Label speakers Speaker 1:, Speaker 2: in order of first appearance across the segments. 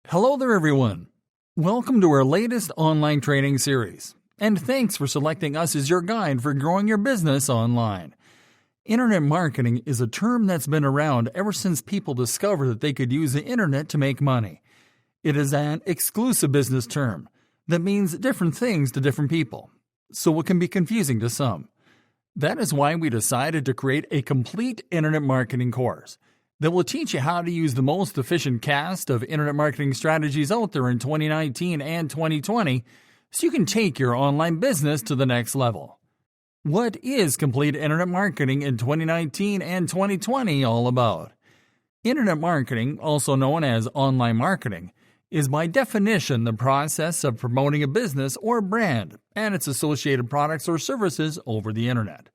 Speaker 1: Hello there, everyone. Welcome to our latest online training series, and thanks for selecting us as your guide for growing your business online. Internet marketing is a term that's been around ever since people discovered that they could use the internet to make money. It is an exclusive business term that means different things to different people, so it can be confusing to some. That is why we decided to create a complete internet marketing course that will teach you how to use the most efficient cast of internet marketing strategies out there in 2019 and 2020 so you can take your online business to the next level. What is complete internet marketing in 2019 and 2020 all about? Internet marketing, also known as online marketing, is by definition the process of promoting a business or brand and its associated products or services over the internet.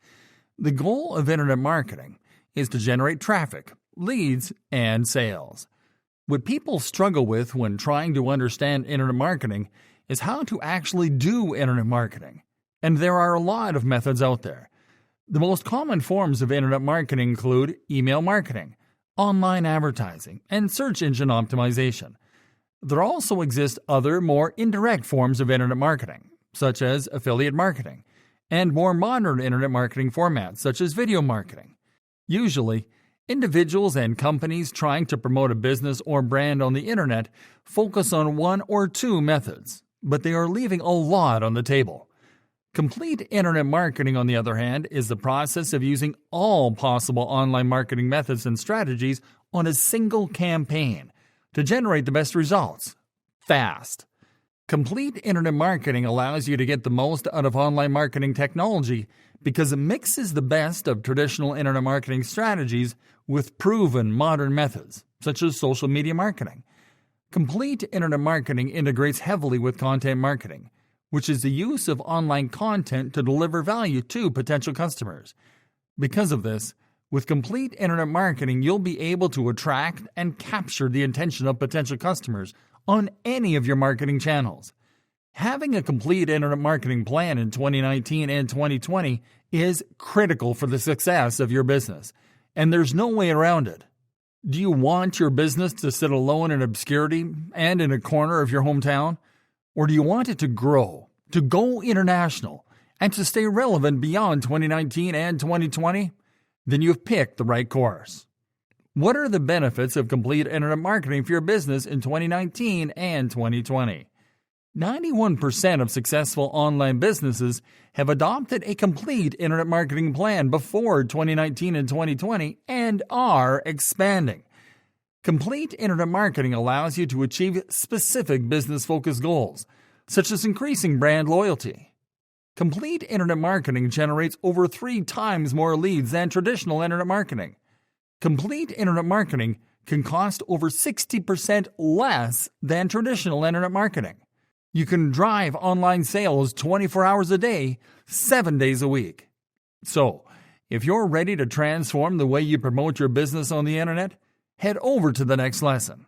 Speaker 1: The goal of internet marketing is to generate traffic, leads, and sales. What people struggle with when trying to understand internet marketing is how to actually do internet marketing. And there are a lot of methods out there. The most common forms of internet marketing include email marketing, online advertising, and search engine optimization. There also exist other more indirect forms of internet marketing, such as affiliate marketing, and more modern internet marketing formats such as video marketing. Usually, individuals and companies trying to promote a business or brand on the internet focus on one or two methods, but they are leaving a lot on the table. Complete internet marketing, on the other hand, is the process of using all possible online marketing methods and strategies on a single campaign to generate the best results, fast. Complete internet marketing allows you to get the most out of online marketing technology because it mixes the best of traditional internet marketing strategies with proven modern methods, such as social media marketing. Complete internet marketing integrates heavily with content marketing, which is the use of online content to deliver value to potential customers. Because of this, with complete internet marketing, you'll be able to attract and capture the attention of potential customers on any of your marketing channels. Having a complete internet marketing plan in 2019 and 2020 is critical for the success of your business, and there's no way around it. Do you want your business to sit alone in obscurity and in a corner of your hometown? Or do you want it to grow, to go international, and to stay relevant beyond 2019 and 2020? Then you've picked the right course. What are the benefits of complete internet marketing for your business in 2019 and 2020? 91% of successful online businesses have adopted a complete internet marketing plan before 2019 and 2020 and are expanding. Complete internet marketing allows you to achieve specific business-focused goals, such as increasing brand loyalty. Complete internet marketing generates over 3 times more leads than traditional internet marketing. Complete internet marketing can cost over 60% less than traditional internet marketing. You can drive online sales 24 hours a day, 7 days a week. So, if you're ready to transform the way you promote your business on the internet, head over to the next lesson.